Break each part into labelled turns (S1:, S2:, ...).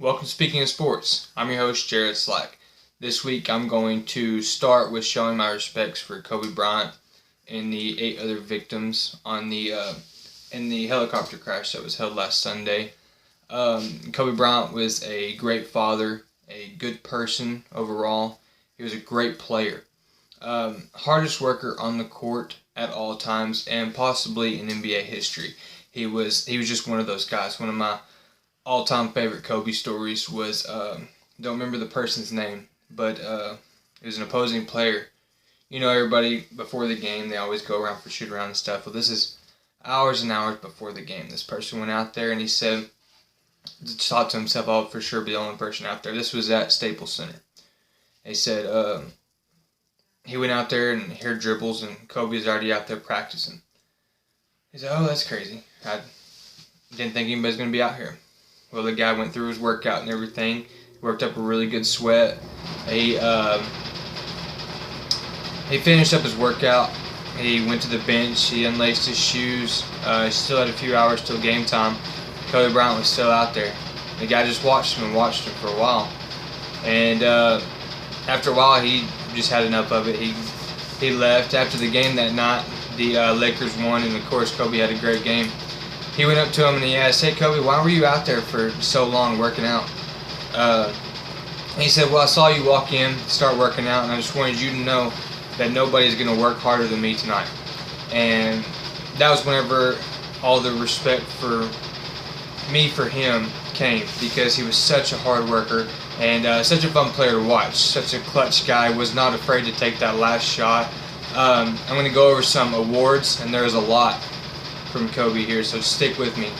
S1: Welcome to Speaking of Sports. I'm your host, Jared Slack. This week I'm going to start with showing my respects for Kobe Bryant and the 8 other victims on in the helicopter crash that was held last Sunday. Kobe Bryant was a great father, a good person overall. He was a great player. Hardest worker on the court at all times and possibly in NBA history. He was just one of those guys. One of my all-time favorite Kobe stories was, don't remember the person's name, but it was an opposing player. You know, everybody before the game, they always go around for shoot-around and stuff. Well, this is hours and hours before the game. This person went out there and he said, thought to himself, I'll for sure be the only person out there. This was at Staples Center. He said he went out there and heard dribbles and Kobe was already out there practicing. He said, oh, that's crazy. I didn't think anybody's going to be out here. Well, the guy went through his workout and everything. Worked up a really good sweat. He finished up his workout. He went to the bench. He unlaced his shoes. He still had a few hours till game time. Kobe Bryant was still out there. The guy just watched him for a while. And after a while, he just had enough of it. He left after the game that night. The Lakers won, and of course, Kobe had a great game. He went up to him and he asked, hey, Kobe, why were you out there for so long working out? He said, well, I saw you walk in, start working out, and I just wanted you to know that nobody's going to work harder than me tonight. And that was whenever all the respect for me for him came, because he was such a hard worker and such a fun player to watch. Such a clutch guy, was not afraid to take that last shot. I'm going to go over some awards, and there's a lot from Kobe here, so stick with me.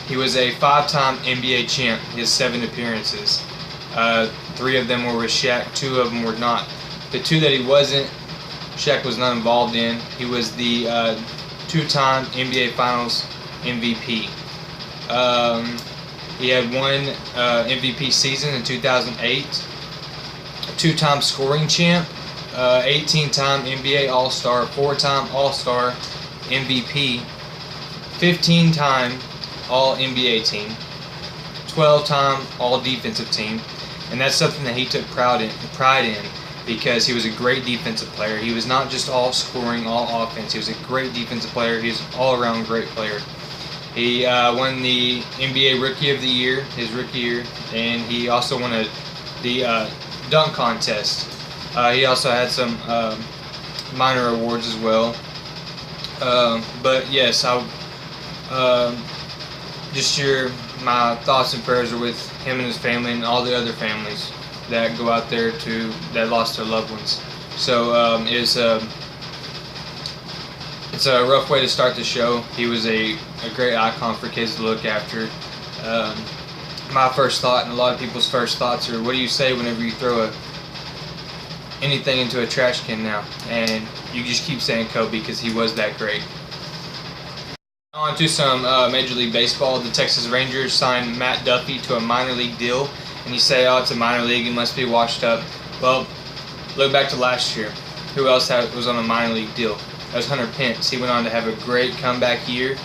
S1: He was a 5-time NBA champ. He has 7 appearances. 3 of them were with Shaq, 2 of them were not. The 2 that he wasn't, Shaq was not involved in. He was the 2-time NBA Finals MVP. He had 1 MVP season in 2008. 2-time scoring champ. 18-time NBA All-Star. 4-time All-Star MVP. 15-time All-NBA team, 12-time All-Defensive team, and that's something that he took pride in because he was a great defensive player. He was not just all scoring, all offense. He was a great defensive player. He was an all-around great player. He won the NBA Rookie of the Year, his rookie year, and he also won the dunk contest. He also had some minor awards as well. But yes, just share my thoughts and prayers are with him and his family and all the other families that go out there that lost their loved ones. So it's a rough way to start the show. He was a great icon for kids to look after. My first thought, and a lot of people's first thoughts, are what do you say whenever you throw anything into a trash can now? And you just keep saying Kobe because he was that great. On to some Major League Baseball. The Texas Rangers signed Matt Duffy to a minor league deal, and you say, oh, it's a minor league, it must be washed up. Well, look back to last year. Who else was on a minor league deal? That was Hunter Pence. He went on to have a great comeback year,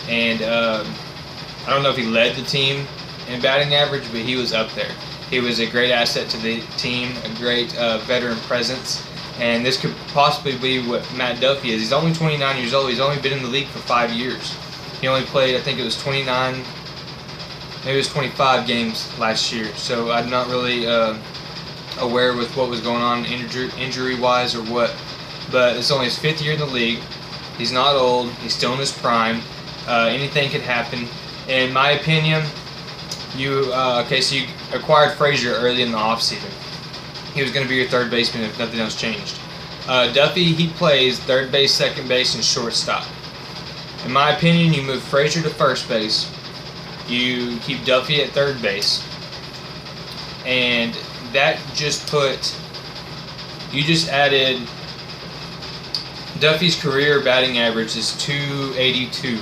S1: and I don't know if he led the team in batting average, but he was up there. He was a great asset to the team, a great veteran presence. And this could possibly be what Matt Duffy is. He's only 29 years old. He's only been in the league for 5 years. He only played, I think it was 29, maybe it was 25 games last year. So I'm not really aware with what was going on injury-wise or what. But it's only his 5th year in the league. He's not old. He's still in his prime. Anything could happen. In my opinion, so you acquired Frazier early in the offseason. He was going to be your third baseman if nothing else changed. Duffy, he plays third base, second base, and shortstop. In my opinion, you move Frazier to first base. You keep Duffy at third base. And that you just added, Duffy's career batting average is .282.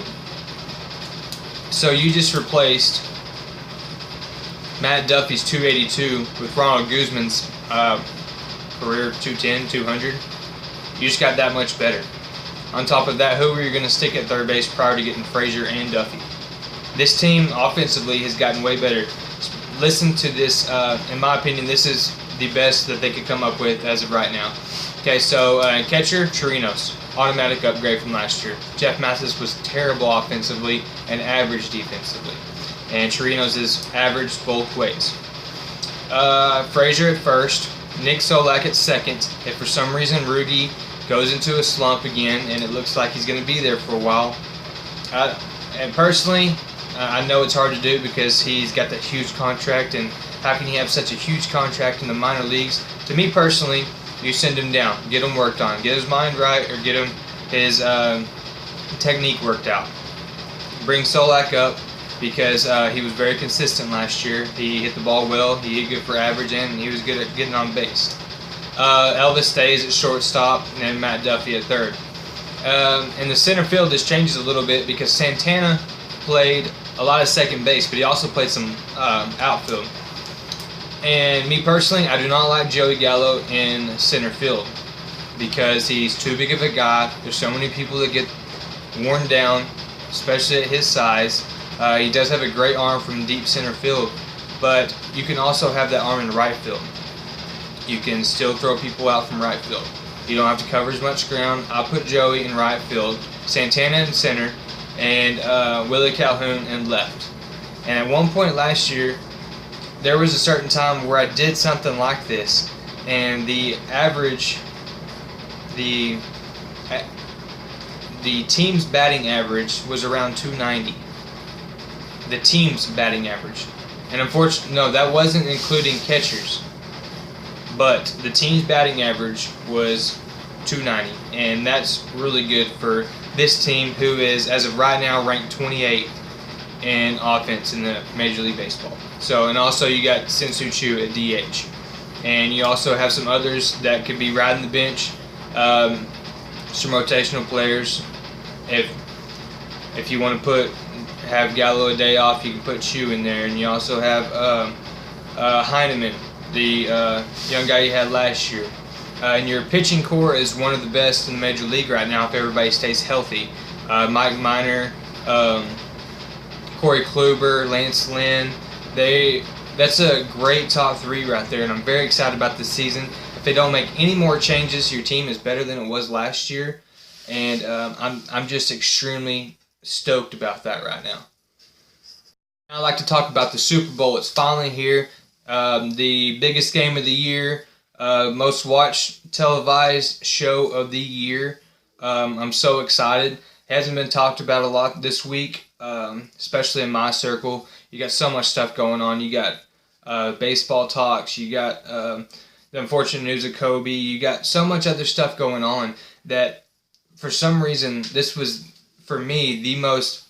S1: So you just replaced Matt Duffy's .282 with Ronald Guzman's career .210, 200. You just got that much better. On top of that, who were you going to stick at third base prior to getting Frazier and Duffy? This team offensively has gotten way better. listen to this. In my opinion, this is the best that they could come up with as of right now. Okay, so catcher, Chirinos. Automatic upgrade from last year. Jeff Mathis was terrible offensively and average defensively. And Chirinos is average both ways. Frazier at first. Nick Solak at second. If for some reason Rudy goes into a slump again and it looks like he's going to be there for a while. And personally, I know it's hard to do because he's got that huge contract, and how can he have such a huge contract in the minor leagues? To me personally, you send him down, get him worked on, get his mind right, or get him his technique worked out. Bring Solak up because he was very consistent last year. He hit the ball well, he hit good for average, and he was good at getting on base. Elvis stays at shortstop, and Matt Duffy at third. In the center field, this changes a little bit because Santana played a lot of second base, but he also played some outfield. And me personally, I do not like Joey Gallo in center field because he's too big of a guy. There's so many people that get worn down, especially at his size. He does have a great arm from deep center field, but you can also have that arm in right field. You can still throw people out from right field. You don't have to cover as much ground. I'll put Joey in right field, Santana in center, and Willie Calhoun in left. And at one point last year, there was a certain time where I did something like this, and the average, the team's batting average was around 290. The team's batting average. And unfortunately, no, that wasn't including catchers. But the team's batting average was 290, and that's really good for this team, who is, as of right now, ranked 28 in offense in the Major League Baseball. So, and also you got Sensu Chu at DH, and you also have some others that could be riding the bench, some rotational players. If you want to have Gallo a day off, you can put Chu in there, and you also have Heineman, the young guy you had last year. And your pitching core is one of the best in the Major League right now if everybody stays healthy. Mike Minor, Corey Kluber, Lance Lynn, that's a great top three right there, and I'm very excited about this season. If they don't make any more changes, your team is better than it was last year, and I'm just extremely stoked about that right now. I'd like to talk about the Super Bowl. It's finally here. The biggest game of the year, most watched televised show of the year. I'm so excited. It hasn't been talked about a lot this week, especially in my circle. You got so much stuff going on. You got baseball talks. You got the unfortunate news of Kobe. You got so much other stuff going on that for some reason this was, for me, the most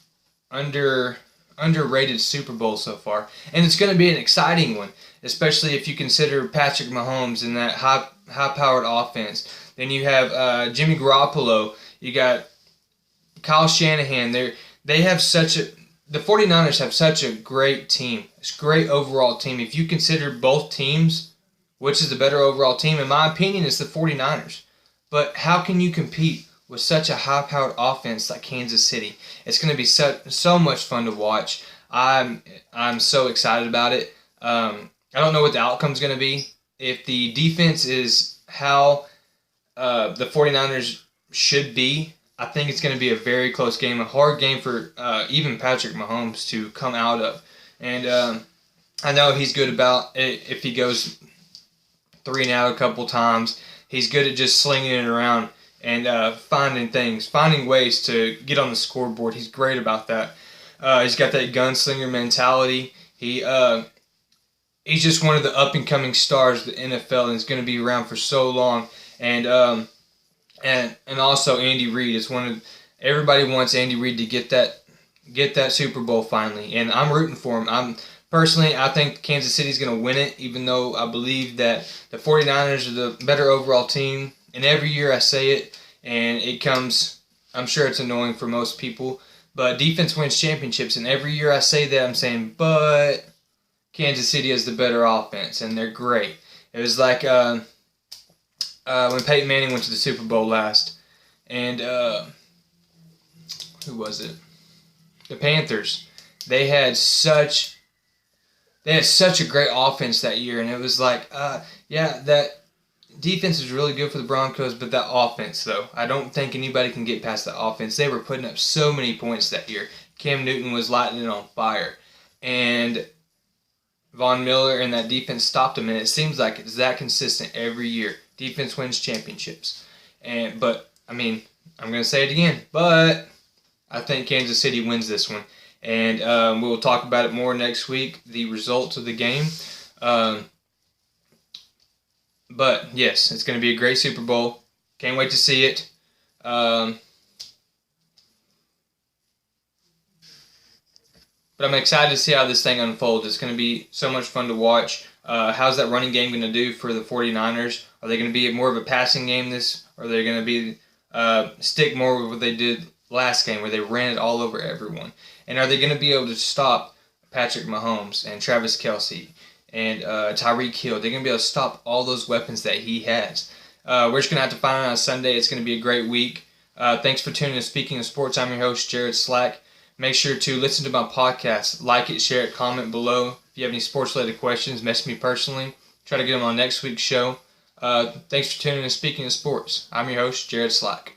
S1: underrated Super Bowl so far. And it's going to be an exciting one, especially if you consider Patrick Mahomes and that high-powered offense. Then you have Jimmy Garoppolo. You got Kyle Shanahan. They have the 49ers have such a great team. It's a great overall team. If you consider both teams, which is the better overall team, in my opinion, it's the 49ers. But how can you compete with such a high-powered offense like Kansas City? It's going to be so much fun to watch. I'm so excited about it. I don't know what the outcome's going to be. If the defense is how the 49ers should be, I think it's going to be a very close game, a hard game for even Patrick Mahomes to come out of. And I know he's good about it. If he goes 3 and out a couple times, he's good at just slinging it around and finding ways to get on the scoreboard. He's great about that. He's got that gunslinger mentality. He's just one of the up-and-coming stars of the NFL, and is going to be around for so long. And also Andy Reid is everybody wants Andy Reid to get that Super Bowl finally, and I'm rooting for him. I think Kansas City's going to win it, even though I believe that the 49ers are the better overall team. And every year I say it, and I'm sure it's annoying for most people, but defense wins championships, and every year I say that, I'm saying, but Kansas City has the better offense, and they're great. It was like when Peyton Manning went to the Super Bowl last, and who was it? The Panthers. They they had such a great offense that year, and it was like, yeah, that defense is really good for the Broncos, but that offense, though, I don't think anybody can get past that offense. They were putting up so many points that year. Cam Newton was lighting it on fire, and Von Miller and that defense stopped them, and it seems like it's that consistent every year. Defense wins championships, but I mean, I'm gonna say it again, but I think Kansas City wins this one, and we'll talk about it more next week. The results of the game. But yes, it's going to be a great Super Bowl. Can't wait to see it. But I'm excited to see how this thing unfolds. It's going to be so much fun to watch. How's that running game going to do for the 49ers? Are they going to be more of a passing game or are they going to be stick more with what they did last game where they ran it all over everyone? And are they going to be able to stop Patrick Mahomes and Travis Kelce and Tyreek Hill? They're going to be able to stop all those weapons that he has. We're just going to have to find out on Sunday. It's going to be a great week. Thanks for tuning in to Speaking of Sports. I'm your host, Jared Slack. Make sure to listen to my podcast. Like it, share it, comment below. If you have any sports-related questions, message me personally. Try to get them on next week's show. Thanks for tuning in to Speaking of Sports. I'm your host, Jared Slack.